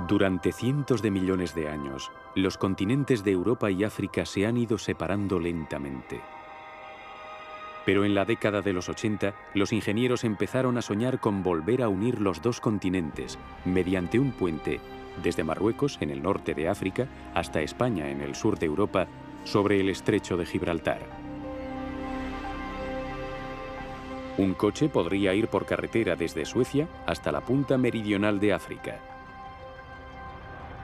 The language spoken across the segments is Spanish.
Durante cientos de millones de años, los continentes de Europa y África se han ido separando lentamente. Pero en la década de los 80, los ingenieros empezaron a soñar con volver a unir los dos continentes mediante un puente desde Marruecos, en el norte de África, hasta España, en el sur de Europa, sobre el estrecho de Gibraltar. Un coche podría ir por carretera desde Suecia hasta la punta meridional de África.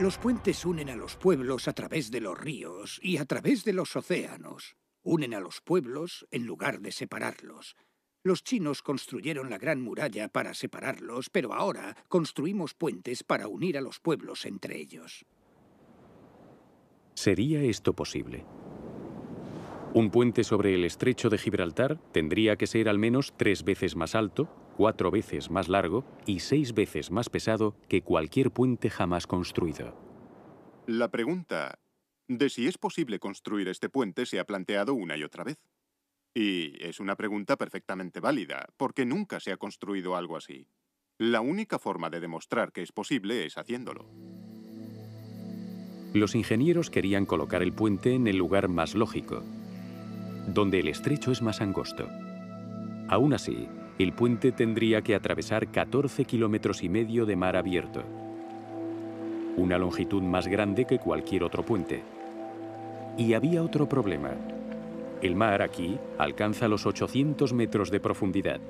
Los puentes unen a los pueblos a través de los ríos y a través de los océanos. Unen a los pueblos en lugar de separarlos. Los chinos construyeron la Gran Muralla para separarlos, pero ahora construimos puentes para unir a los pueblos entre ellos. ¿Sería esto posible? Un puente sobre el estrecho de Gibraltar tendría que ser al menos 3 veces más alto, 4 veces más largo y 6 veces más pesado que cualquier puente jamás construido. La pregunta de si es posible construir este puente se ha planteado una y otra vez. Y es una pregunta perfectamente válida, porque nunca se ha construido algo así. La única forma de demostrar que es posible es haciéndolo. Los ingenieros querían colocar el puente en el lugar más lógico, donde el estrecho es más angosto. Aún así, el puente tendría que atravesar 14,5 kilómetros de mar abierto, una longitud más grande que cualquier otro puente. Y había otro problema. El mar aquí alcanza los 800 metros de profundidad.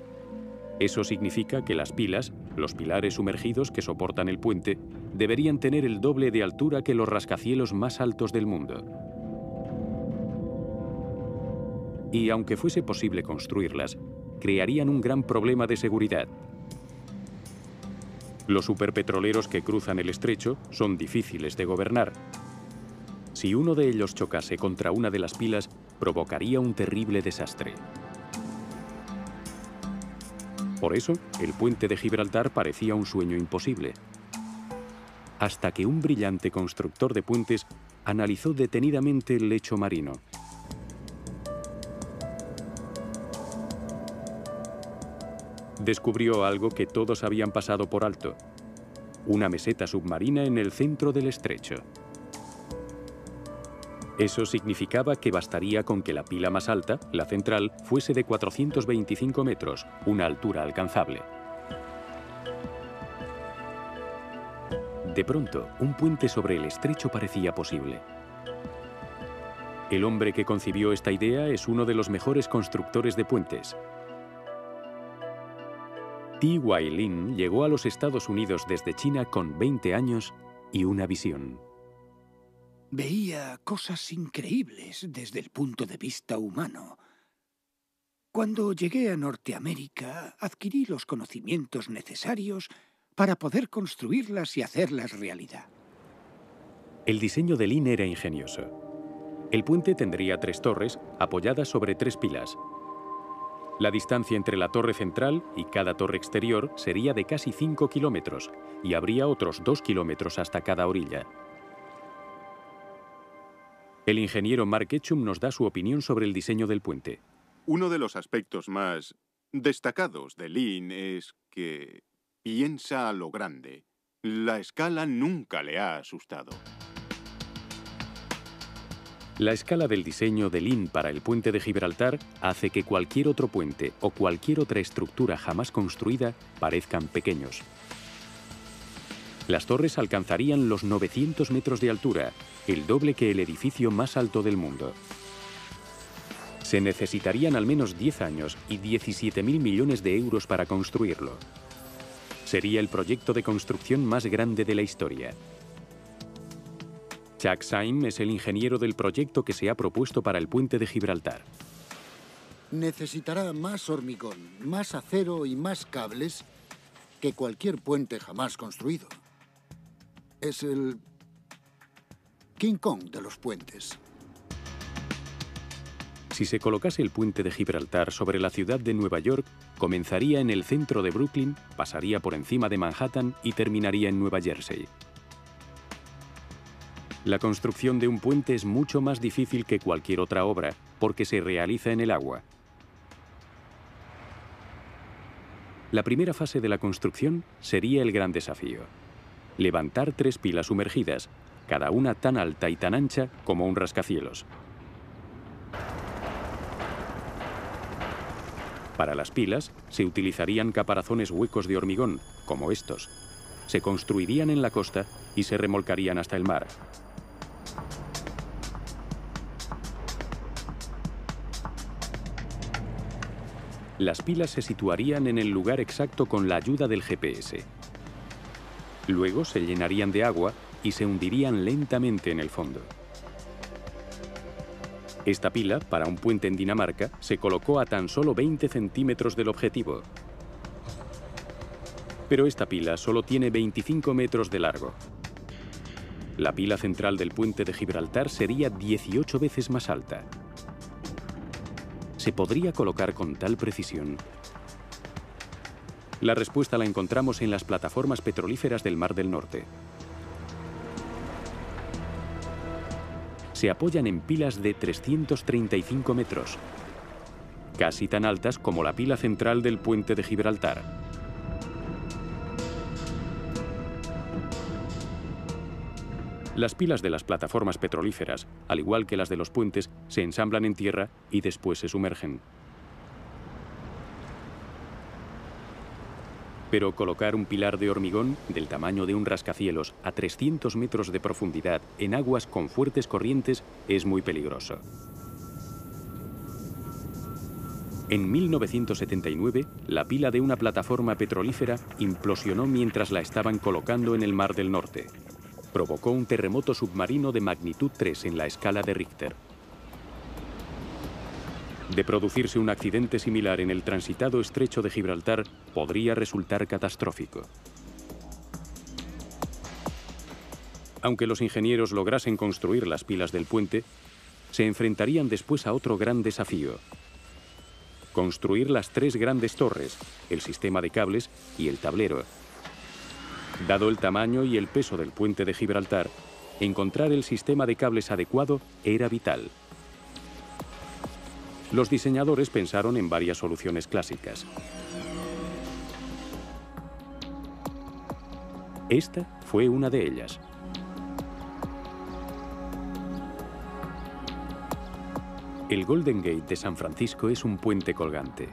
Eso significa que las pilas, los pilares sumergidos que soportan el puente, deberían tener el doble de altura que los rascacielos más altos del mundo. Y aunque fuese posible construirlas, crearían un gran problema de seguridad. Los superpetroleros que cruzan el estrecho son difíciles de gobernar. Si uno de ellos chocase contra una de las pilas, provocaría un terrible desastre. Por eso, el puente de Gibraltar parecía un sueño imposible. Hasta que un brillante constructor de puentes analizó detenidamente el lecho marino. Descubrió algo que todos habían pasado por alto: una meseta submarina en el centro del estrecho. Eso significaba que bastaría con que la pila más alta, la central, fuese de 425 metros, una altura alcanzable. De pronto, un puente sobre el estrecho parecía posible. El hombre que concibió esta idea es uno de los mejores constructores de puentes. T.Y. Lin llegó a los Estados Unidos desde China con 20 años y una visión. Veía cosas increíbles desde el punto de vista humano. Cuando llegué a Norteamérica, adquirí los conocimientos necesarios para poder construirlas y hacerlas realidad. El diseño de Lin era ingenioso. El puente tendría 3 torres apoyadas sobre 3 pilas. La distancia entre la torre central y cada torre exterior sería de casi 5 kilómetros y habría otros 2 kilómetros hasta cada orilla. El ingeniero Mark Ketchum nos da su opinión sobre el diseño del puente. Uno de los aspectos más destacados de Lin es que piensa a lo grande. La escala nunca le ha asustado. La escala del diseño de Lin para el puente de Gibraltar hace que cualquier otro puente o cualquier otra estructura jamás construida parezcan pequeños. Las torres alcanzarían los 900 metros de altura, el doble que el edificio más alto del mundo. Se necesitarían al menos 10 años y 17.000 millones de euros para construirlo. Sería el proyecto de construcción más grande de la historia. Chuck Syme es el ingeniero del proyecto que se ha propuesto para el puente de Gibraltar. Necesitará más hormigón, más acero y más cables que cualquier puente jamás construido. Es el King Kong de los puentes. Si se colocase el puente de Gibraltar sobre la ciudad de Nueva York, comenzaría en el centro de Brooklyn, pasaría por encima de Manhattan y terminaría en Nueva Jersey. La construcción de un puente es mucho más difícil que cualquier otra obra, porque se realiza en el agua. La primera fase de la construcción sería el gran desafío. Levantar 3 pilas sumergidas, cada una tan alta y tan ancha como un rascacielos. Para las pilas se utilizarían caparazones huecos de hormigón, como estos. Se construirían en la costa y se remolcarían hasta el mar. Las pilas se situarían en el lugar exacto con la ayuda del GPS. Luego se llenarían de agua y se hundirían lentamente en el fondo. Esta pila, para un puente en Dinamarca, se colocó a tan solo 20 centímetros del objetivo. Pero esta pila solo tiene 25 metros de largo. La pila central del puente de Gibraltar sería 18 veces más alta. ¿Se podría colocar con tal precisión? La respuesta la encontramos en las plataformas petrolíferas del Mar del Norte. Se apoyan en pilas de 335 metros, casi tan altas como la pila central del puente de Gibraltar. Las pilas de las plataformas petrolíferas, al igual que las de los puentes, se ensamblan en tierra y después se sumergen. Pero colocar un pilar de hormigón del tamaño de un rascacielos a 300 metros de profundidad en aguas con fuertes corrientes es muy peligroso. En 1979, la pila de una plataforma petrolífera implosionó mientras la estaban colocando en el Mar del Norte. Provocó un terremoto submarino de magnitud 3 en la escala de Richter. De producirse un accidente similar en el transitado estrecho de Gibraltar, podría resultar catastrófico. Aunque los ingenieros lograsen construir las pilas del puente, se enfrentarían después a otro gran desafío: construir las 3 grandes torres, el sistema de cables y el tablero. Dado el tamaño y el peso del puente de Gibraltar, encontrar el sistema de cables adecuado era vital. Los diseñadores pensaron en varias soluciones clásicas. Esta fue una de ellas. El Golden Gate de San Francisco es un puente colgante.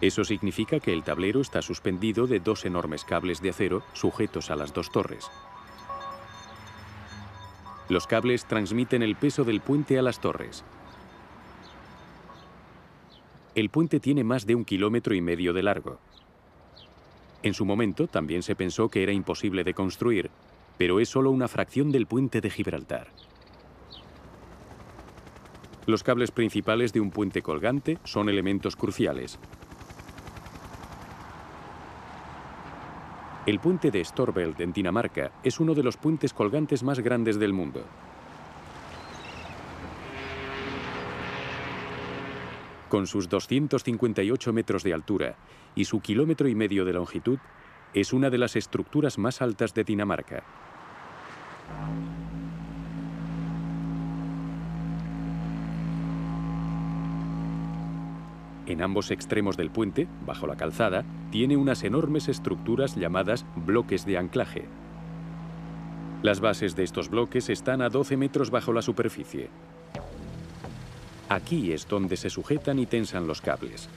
Eso significa que el tablero está suspendido de 2 enormes cables de acero sujetos a las 2 torres. Los cables transmiten el peso del puente a las torres. El puente tiene más de 1,5 kilómetros de largo. En su momento también se pensó que era imposible de construir, pero es solo una fracción del puente de Gibraltar. Los cables principales de un puente colgante son elementos cruciales. El puente de Storebælt en Dinamarca es uno de los puentes colgantes más grandes del mundo. Con sus 258 metros de altura y su 1,5 kilómetros de longitud, es una de las estructuras más altas de Dinamarca. En ambos extremos del puente, bajo la calzada, tiene unas enormes estructuras llamadas bloques de anclaje. Las bases de estos bloques están a 12 metros bajo la superficie. Aquí es donde se sujetan y tensan los cables.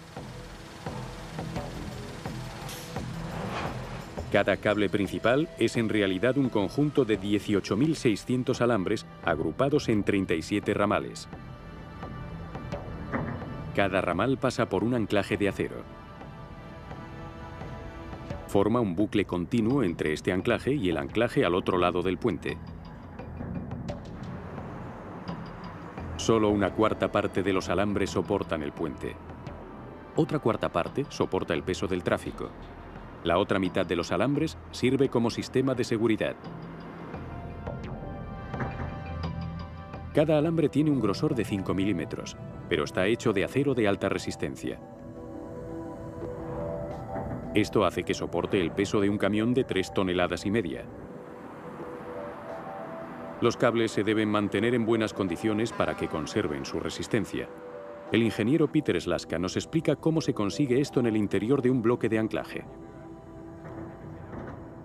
Cada cable principal es en realidad un conjunto de 18.600 alambres agrupados en 37 ramales. Cada ramal pasa por un anclaje de acero. Forma un bucle continuo entre este anclaje y el anclaje al otro lado del puente. Solo una cuarta parte de los alambres soportan el puente. Otra cuarta parte soporta el peso del tráfico. La otra mitad de los alambres sirve como sistema de seguridad. Cada alambre tiene un grosor de 5 milímetros, pero está hecho de acero de alta resistencia. Esto hace que soporte el peso de un camión de 3,5 toneladas. Los cables se deben mantener en buenas condiciones para que conserven su resistencia. El ingeniero Peter Slaska nos explica cómo se consigue esto en el interior de un bloque de anclaje.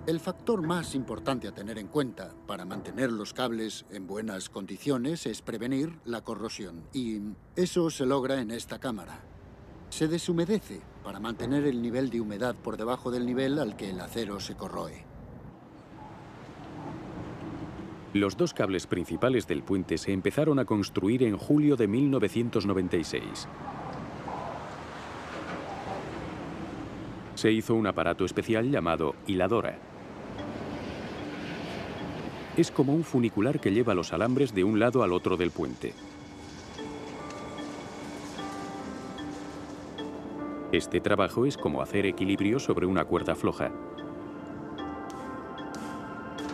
El factor más importante a tener en cuenta para mantener los cables en buenas condiciones es prevenir la corrosión, y eso se logra en esta cámara. Se deshumedece para mantener el nivel de humedad por debajo del nivel al que el acero se corroe. Los dos cables principales del puente se empezaron a construir en julio de 1996. Se hizo un aparato especial llamado hiladora. Es como un funicular que lleva los alambres de un lado al otro del puente. Este trabajo es como hacer equilibrio sobre una cuerda floja.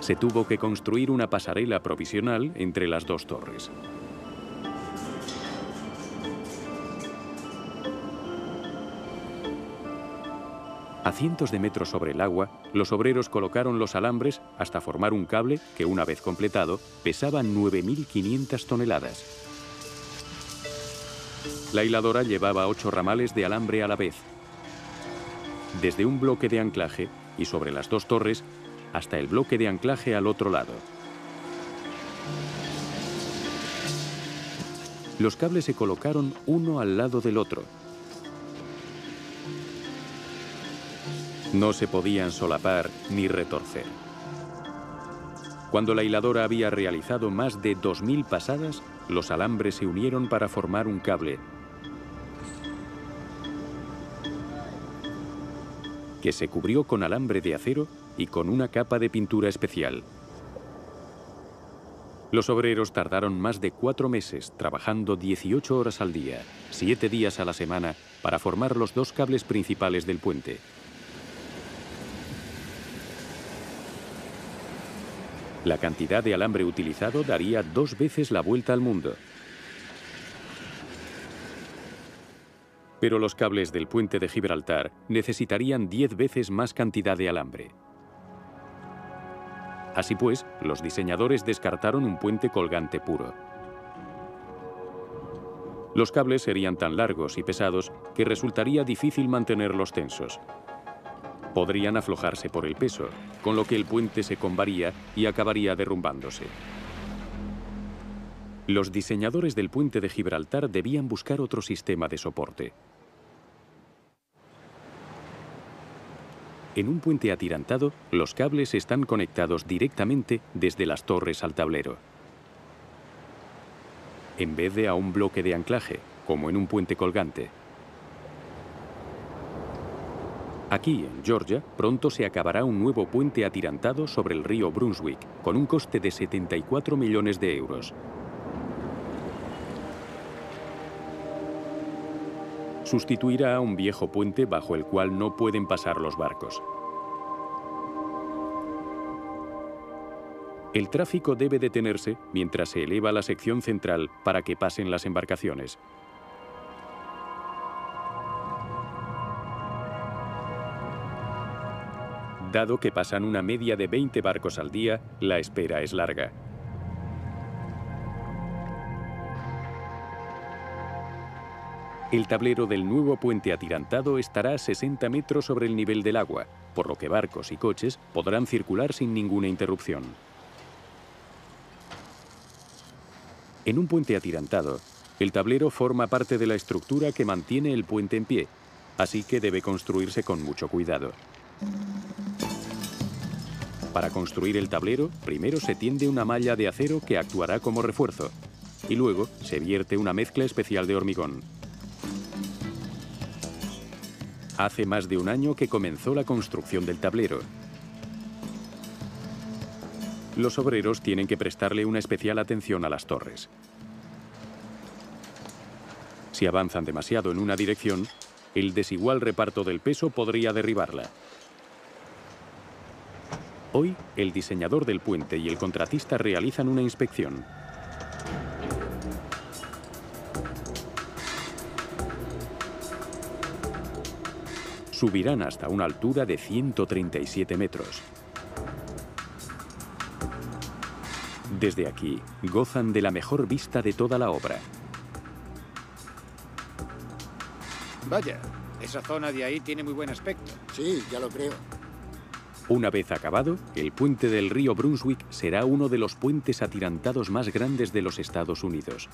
Se tuvo que construir una pasarela provisional entre las dos torres. A cientos de metros sobre el agua, los obreros colocaron los alambres hasta formar un cable que, una vez completado, pesaba 9.500 toneladas. La hiladora llevaba 8 ramales de alambre a la vez, desde un bloque de anclaje y sobre las dos torres hasta el bloque de anclaje al otro lado. Los cables se colocaron uno al lado del otro. No se podían solapar ni retorcer. Cuando la hiladora había realizado más de 2000 pasadas, los alambres se unieron para formar un cable que se cubrió con alambre de acero y con una capa de pintura especial. Los obreros tardaron más de 4 meses trabajando 18 horas al día, 7 días a la semana, para formar los dos cables principales del puente. La cantidad de alambre utilizado daría 2 veces la vuelta al mundo. Pero los cables del puente de Gibraltar necesitarían 10 veces más cantidad de alambre. Así pues, los diseñadores descartaron un puente colgante puro. Los cables serían tan largos y pesados que resultaría difícil mantenerlos tensos. Podrían aflojarse por el peso, con lo que el puente se combaría y acabaría derrumbándose. Los diseñadores del puente de Gibraltar debían buscar otro sistema de soporte. En un puente atirantado, los cables están conectados directamente desde las torres al tablero, en vez de a un bloque de anclaje, como en un puente colgante. Aquí, en Georgia, pronto se acabará un nuevo puente atirantado sobre el río Brunswick, con un coste de 74 millones de euros. Sustituirá a un viejo puente bajo el cual no pueden pasar los barcos. El tráfico debe detenerse mientras se eleva la sección central para que pasen las embarcaciones. Dado que pasan una media de 20 barcos al día, la espera es larga. El tablero del nuevo puente atirantado estará a 60 metros sobre el nivel del agua, por lo que barcos y coches podrán circular sin ninguna interrupción. En un puente atirantado, el tablero forma parte de la estructura que mantiene el puente en pie, así que debe construirse con mucho cuidado. Para construir el tablero, primero se tiende una malla de acero que actuará como refuerzo, y luego se vierte una mezcla especial de hormigón. Hace más de un año que comenzó la construcción del tablero. Los obreros tienen que prestarle una especial atención a las torres. Si avanzan demasiado en una dirección, el desigual reparto del peso podría derribarla. Hoy, el diseñador del puente y el contratista realizan una inspección. Subirán hasta una altura de 137 metros. Desde aquí, gozan de la mejor vista de toda la obra. Vaya, esa zona de ahí tiene muy buen aspecto. Sí, ya lo creo. Una vez acabado, el puente del río Brunswick será uno de los puentes atirantados más grandes de los Estados Unidos.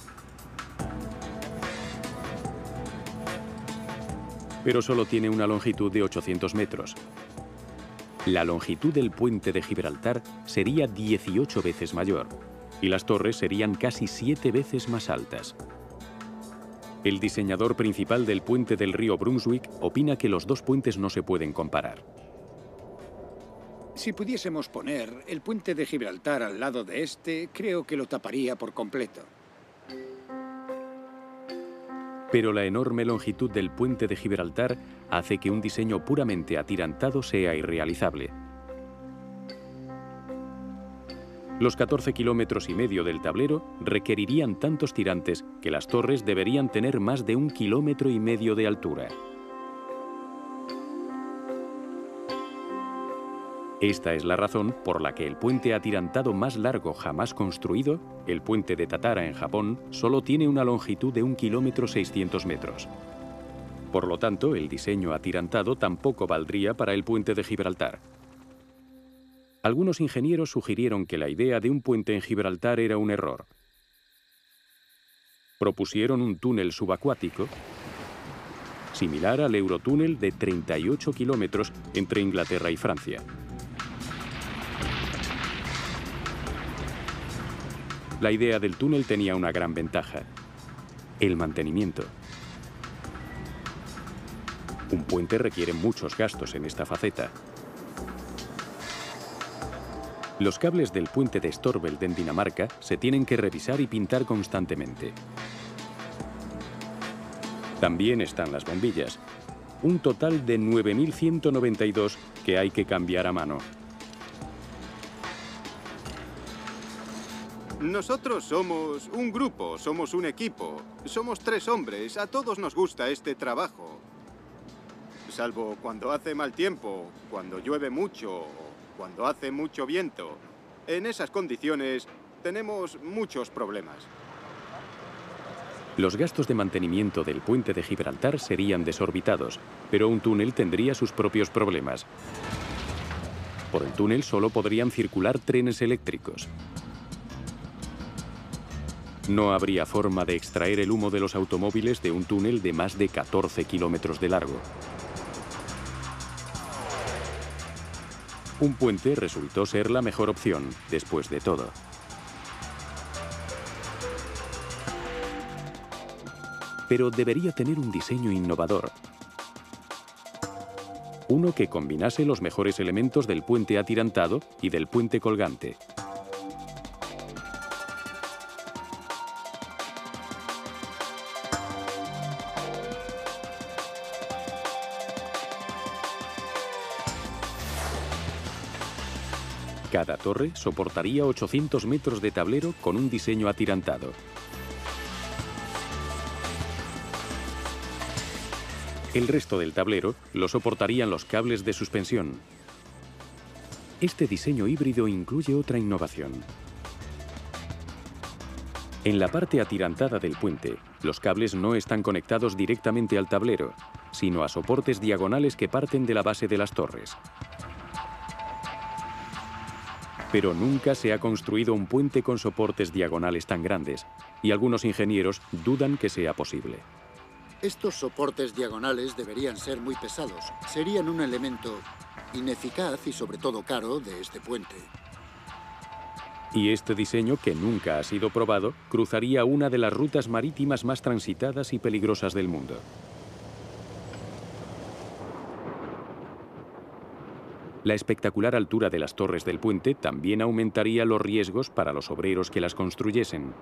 Pero solo tiene una longitud de 800 metros. La longitud del puente de Gibraltar sería 18 veces mayor, y las torres serían casi 7 veces más altas. El diseñador principal del puente del río Brunswick opina que los dos puentes no se pueden comparar. Si pudiésemos poner el puente de Gibraltar al lado de este, creo que lo taparía por completo. Pero la enorme longitud del puente de Gibraltar hace que un diseño puramente atirantado sea irrealizable. Los 14,5 kilómetros del tablero requerirían tantos tirantes que las torres deberían tener más de 1,5 kilómetros de altura. Esta es la razón por la que el puente atirantado más largo jamás construido, el puente de Tatara en Japón, solo tiene una longitud de 1,6 kilómetros. Por lo tanto, el diseño atirantado tampoco valdría para el puente de Gibraltar. Algunos ingenieros sugirieron que la idea de un puente en Gibraltar era un error. Propusieron un túnel subacuático similar al Eurotúnel de 38 kilómetros entre Inglaterra y Francia. La idea del túnel tenía una gran ventaja: el mantenimiento. Un puente requiere muchos gastos en esta faceta. Los cables del puente de Storebælt en Dinamarca se tienen que revisar y pintar constantemente. También están las bombillas, un total de 9.192 que hay que cambiar a mano. Nosotros somos un grupo, somos un equipo. Somos 3 hombres, a todos nos gusta este trabajo. Salvo cuando hace mal tiempo, cuando llueve mucho, o cuando hace mucho viento. En esas condiciones tenemos muchos problemas. Los gastos de mantenimiento del puente de Gibraltar serían desorbitados, pero un túnel tendría sus propios problemas. Por el túnel solo podrían circular trenes eléctricos. No habría forma de extraer el humo de los automóviles de un túnel de más de 14 kilómetros de largo. Un puente resultó ser la mejor opción, después de todo. Pero debería tener un diseño innovador. Uno que combinase los mejores elementos del puente atirantado y del puente colgante. Cada torre soportaría 800 metros de tablero con un diseño atirantado. El resto del tablero lo soportarían los cables de suspensión. Este diseño híbrido incluye otra innovación. En la parte atirantada del puente, los cables no están conectados directamente al tablero, sino a soportes diagonales que parten de la base de las torres. Pero nunca se ha construido un puente con soportes diagonales tan grandes, y algunos ingenieros dudan que sea posible. Estos soportes diagonales deberían ser muy pesados. Serían un elemento ineficaz y sobre todo caro de este puente. Y este diseño, que nunca ha sido probado, cruzaría una de las rutas marítimas más transitadas y peligrosas del mundo. La espectacular altura de las torres del puente también aumentaría los riesgos para los obreros que las construyesen.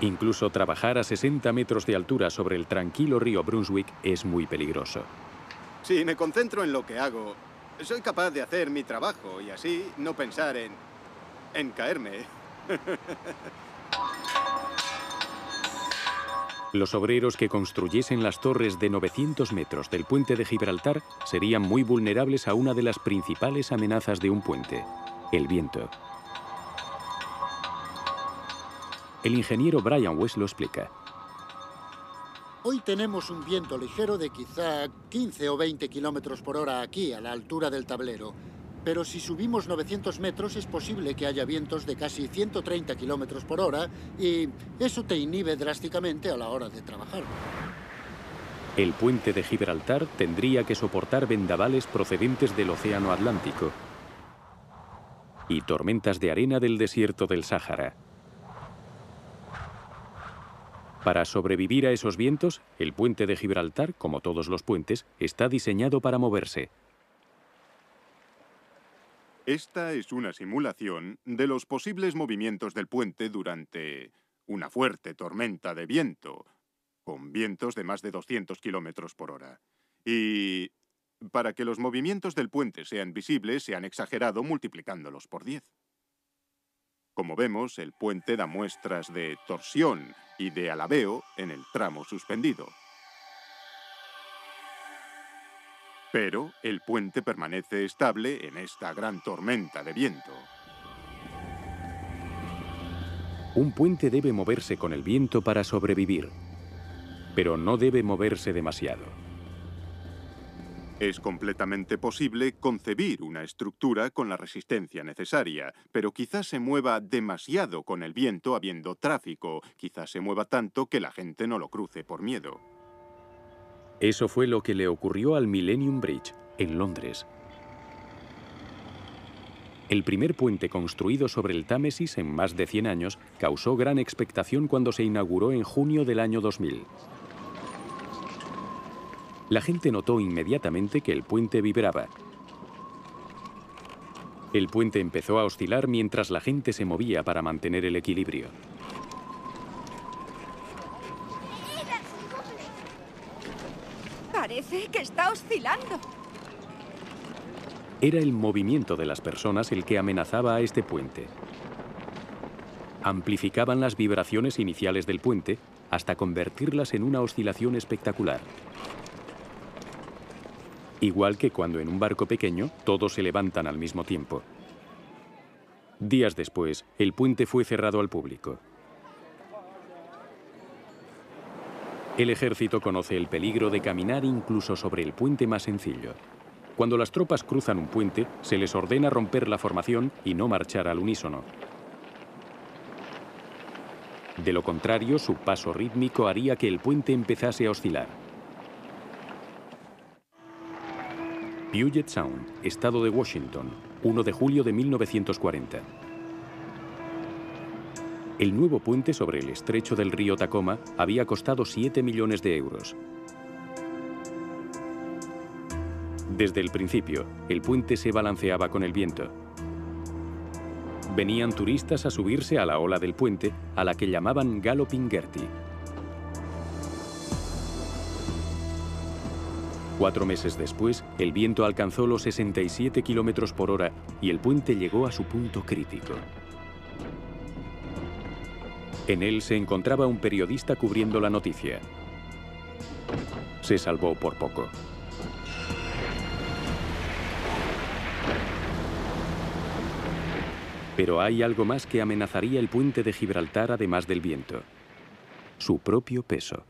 Incluso trabajar a 60 metros de altura sobre el tranquilo río Brunswick es muy peligroso. Si me concentro en lo que hago, soy capaz de hacer mi trabajo y así no pensar en caerme. Los obreros que construyesen las torres de 900 metros del puente de Gibraltar serían muy vulnerables a una de las principales amenazas de un puente: el viento. El ingeniero Brian West lo explica. Hoy tenemos un viento ligero de quizá 15 o 20 kilómetros por hora aquí, a la altura del tablero. Pero si subimos 900 metros es posible que haya vientos de casi 130 kilómetros por hora y eso te inhibe drásticamente a la hora de trabajar. El puente de Gibraltar tendría que soportar vendavales procedentes del Océano Atlántico y tormentas de arena del desierto del Sáhara. Para sobrevivir a esos vientos, el puente de Gibraltar, como todos los puentes, está diseñado para moverse. Esta es una simulación de los posibles movimientos del puente durante una fuerte tormenta de viento, con vientos de más de 200 kilómetros por hora. Y para que los movimientos del puente sean visibles, se han exagerado multiplicándolos por 10. Como vemos, el puente da muestras de torsión y de alabeo en el tramo suspendido. Pero el puente permanece estable en esta gran tormenta de viento. Un puente debe moverse con el viento para sobrevivir, pero no debe moverse demasiado. Es completamente posible concebir una estructura con la resistencia necesaria, pero quizás se mueva demasiado con el viento habiendo tráfico, quizás se mueva tanto que la gente no lo cruce por miedo. Eso fue lo que le ocurrió al Millennium Bridge, en Londres. El primer puente construido sobre el Támesis en más de 100 años causó gran expectación cuando se inauguró en junio del año 2000. La gente notó inmediatamente que el puente vibraba. El puente empezó a oscilar mientras la gente se movía para mantener el equilibrio. Parece que está oscilando. Era el movimiento de las personas el que amenazaba a este puente. Amplificaban las vibraciones iniciales del puente hasta convertirlas en una oscilación espectacular. Igual que cuando en un barco pequeño todos se levantan al mismo tiempo. Días después, el puente fue cerrado al público. El ejército conoce el peligro de caminar incluso sobre el puente más sencillo. Cuando las tropas cruzan un puente, se les ordena romper la formación y no marchar al unísono. De lo contrario, su paso rítmico haría que el puente empezase a oscilar. Puget Sound, estado de Washington, 1 de julio de 1940. El nuevo puente sobre el estrecho del río Tacoma había costado 7 millones de euros. Desde el principio, el puente se balanceaba con el viento. Venían turistas a subirse a la ola del puente, a la que llamaban Galloping Gertie. 4 meses después, el viento alcanzó los 67 kilómetros por hora y el puente llegó a su punto crítico. En él se encontraba un periodista cubriendo la noticia. Se salvó por poco. Pero hay algo más que amenazaría el puente de Gibraltar además del viento: su propio peso.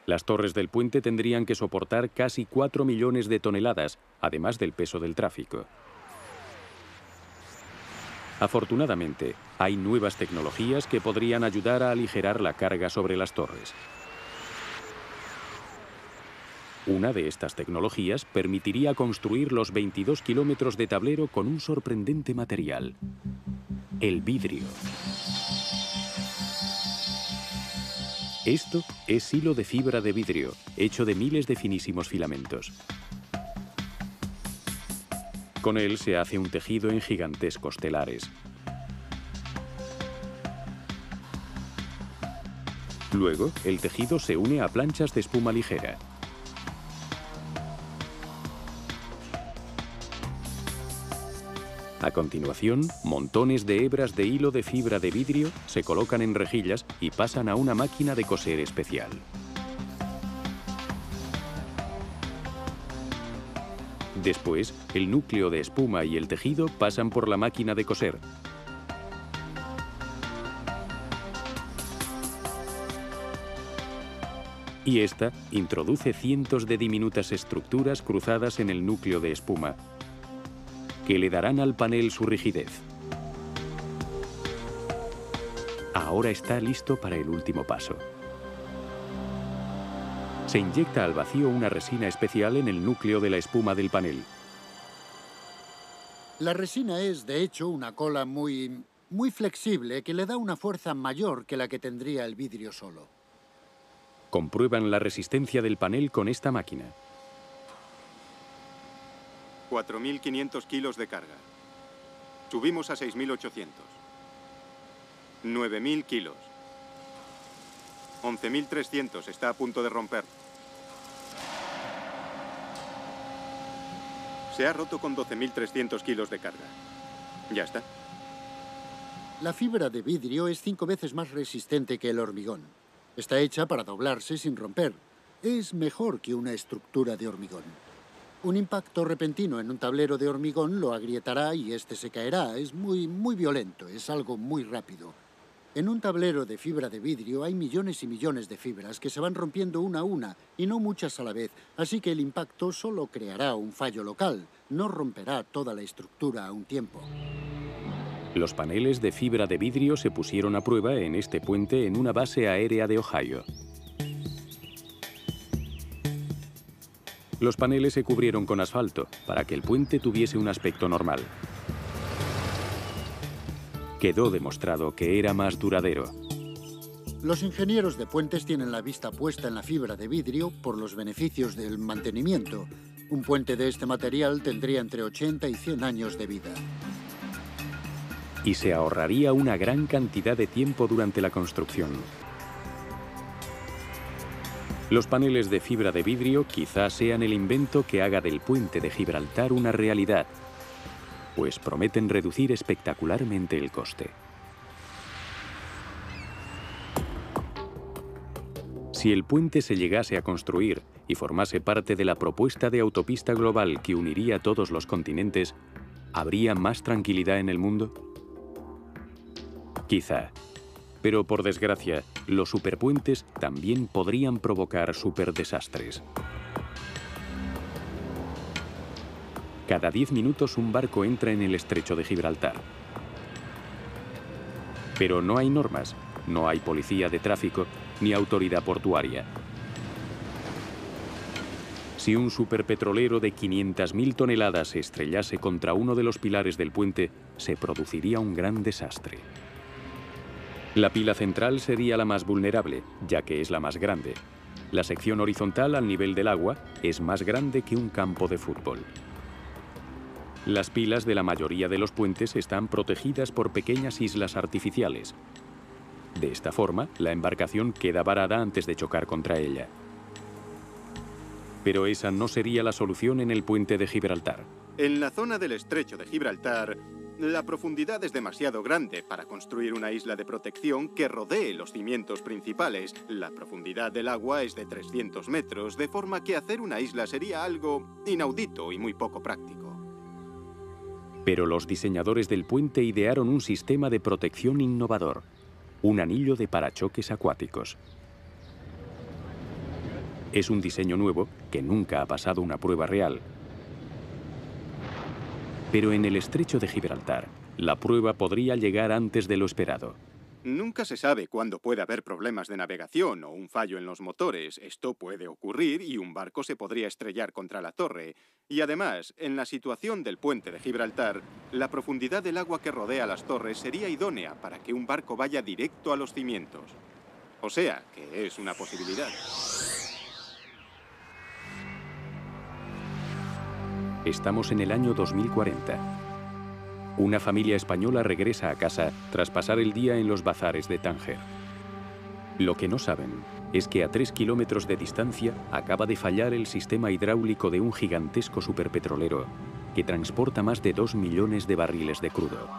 Las torres del puente tendrían que soportar casi 4 millones de toneladas, además del peso del tráfico. Afortunadamente, hay nuevas tecnologías que podrían ayudar a aligerar la carga sobre las torres. Una de estas tecnologías permitiría construir los 22 kilómetros de tablero con un sorprendente material: el vidrio. Esto es hilo de fibra de vidrio, hecho de miles de finísimos filamentos. Con él se hace un tejido en gigantescos telares. Luego, el tejido se une a planchas de espuma ligera. A continuación, montones de hebras de hilo de fibra de vidrio se colocan en rejillas y pasan a una máquina de coser especial. Después, el núcleo de espuma y el tejido pasan por la máquina de coser. Y esta introduce cientos de diminutas estructuras cruzadas en el núcleo de espuma, que le darán al panel su rigidez. Ahora está listo para el último paso. Se inyecta al vacío una resina especial en el núcleo de la espuma del panel. La resina es, de hecho, una cola muy flexible que le da una fuerza mayor que la que tendría el vidrio solo. Comprueban la resistencia del panel con esta máquina. 4.500 kilos de carga. Subimos a 6.800. 9.000 kilos. 11.300. Está a punto de romper. Se ha roto con 12.300 kilos de carga. Ya está. La fibra de vidrio es 5 veces más resistente que el hormigón. Está hecha para doblarse sin romper. Es mejor que una estructura de hormigón. Un impacto repentino en un tablero de hormigón lo agrietará y este se caerá. Es muy violento, es algo muy rápido. En un tablero de fibra de vidrio hay millones y millones de fibras que se van rompiendo una a una y no muchas a la vez, así que el impacto solo creará un fallo local, no romperá toda la estructura a un tiempo. Los paneles de fibra de vidrio se pusieron a prueba en este puente en una base aérea de Ohio. Los paneles se cubrieron con asfalto para que el puente tuviese un aspecto normal. Quedó demostrado que era más duradero. Los ingenieros de puentes tienen la vista puesta en la fibra de vidrio por los beneficios del mantenimiento. Un puente de este material tendría entre 80 y 100 años de vida. Y se ahorraría una gran cantidad de tiempo durante la construcción. Los paneles de fibra de vidrio quizás sean el invento que haga del puente de Gibraltar una realidad, pues prometen reducir espectacularmente el coste. Si el puente se llegase a construir y formase parte de la propuesta de autopista global que uniría todos los continentes, ¿habría más tranquilidad en el mundo? Quizá. Pero por desgracia, los superpuentes también podrían provocar superdesastres. Cada 10 minutos un barco entra en el estrecho de Gibraltar. Pero no hay normas, no hay policía de tráfico ni autoridad portuaria. Si un superpetrolero de 500.000 toneladas se estrellase contra uno de los pilares del puente, se produciría un gran desastre. La pila central sería la más vulnerable, ya que es la más grande. La sección horizontal al nivel del agua es más grande que un campo de fútbol. Las pilas de la mayoría de los puentes están protegidas por pequeñas islas artificiales. De esta forma, la embarcación queda varada antes de chocar contra ella. Pero esa no sería la solución en el puente de Gibraltar. En la zona del estrecho de Gibraltar, la profundidad es demasiado grande para construir una isla de protección que rodee los cimientos principales. La profundidad del agua es de 300 metros, de forma que hacer una isla sería algo inaudito y muy poco práctico. Pero los diseñadores del puente idearon un sistema de protección innovador, un anillo de parachoques acuáticos. Es un diseño nuevo que nunca ha pasado una prueba real. Pero en el estrecho de Gibraltar, la prueba podría llegar antes de lo esperado. Nunca se sabe cuándo puede haber problemas de navegación o un fallo en los motores. Esto puede ocurrir y un barco se podría estrellar contra la torre. Y además, en la situación del puente de Gibraltar, la profundidad del agua que rodea las torres sería idónea para que un barco vaya directo a los cimientos. O sea, que es una posibilidad. Estamos en el año 2040. Una familia española regresa a casa tras pasar el día en los bazares de Tánger. Lo que no saben es que a 3 kilómetros de distancia acaba de fallar el sistema hidráulico de un gigantesco superpetrolero que transporta más de 2 millones de barriles de crudo.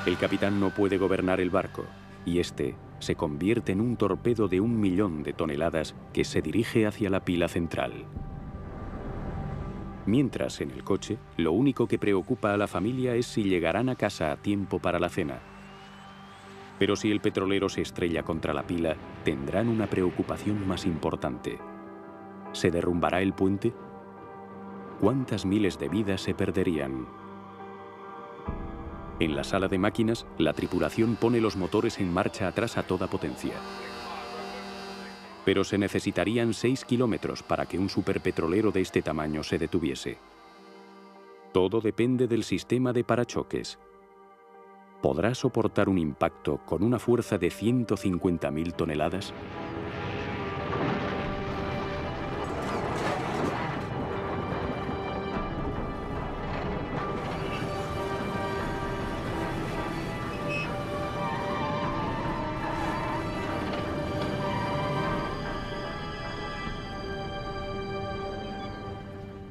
El capitán no puede gobernar el barco y este se convierte en un torpedo de 1 millón de toneladas que se dirige hacia la pila central. Mientras, en el coche, lo único que preocupa a la familia es si llegarán a casa a tiempo para la cena. Pero si el petrolero se estrella contra la pila, tendrán una preocupación más importante. ¿Se derrumbará el puente? ¿Cuántas miles de vidas se perderían? En la sala de máquinas, la tripulación pone los motores en marcha atrás a toda potencia. Pero se necesitarían 6 kilómetros para que un superpetrolero de este tamaño se detuviese. Todo depende del sistema de parachoques. ¿Podrá soportar un impacto con una fuerza de 150.000 toneladas?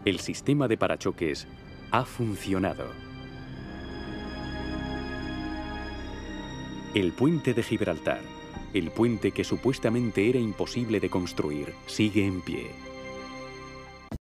El sistema de parachoques ha funcionado. El puente de Gibraltar, el puente que supuestamente era imposible de construir, sigue en pie.